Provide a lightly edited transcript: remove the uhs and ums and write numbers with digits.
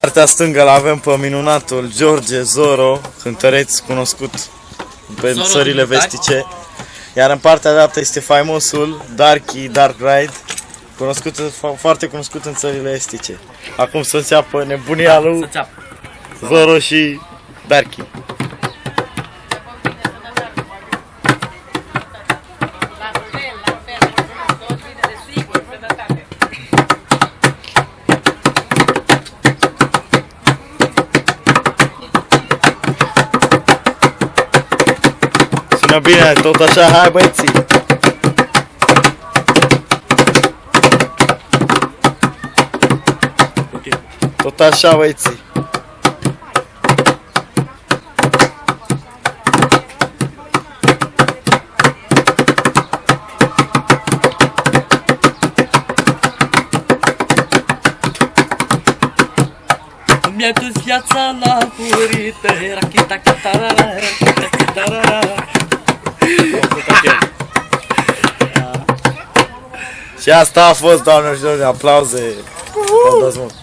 Partea stângă l-avem pe minunatul George Zoro, cântăreț cunoscut pe țările vestice. Iar în partea dreaptă este faimosul Darky Dark Ride, foarte cunoscut în țările estice. Acum să înceapă nebunia lui Zoro și Darky. Sună bine, tot așa, hai băieții! Tot așa, băieții! Mi-a dus viața la furită, rachita-chitarara, rachita-chitarara. Și asta a fost, doamnelor și domnilor, aplauze! Vă dați mult!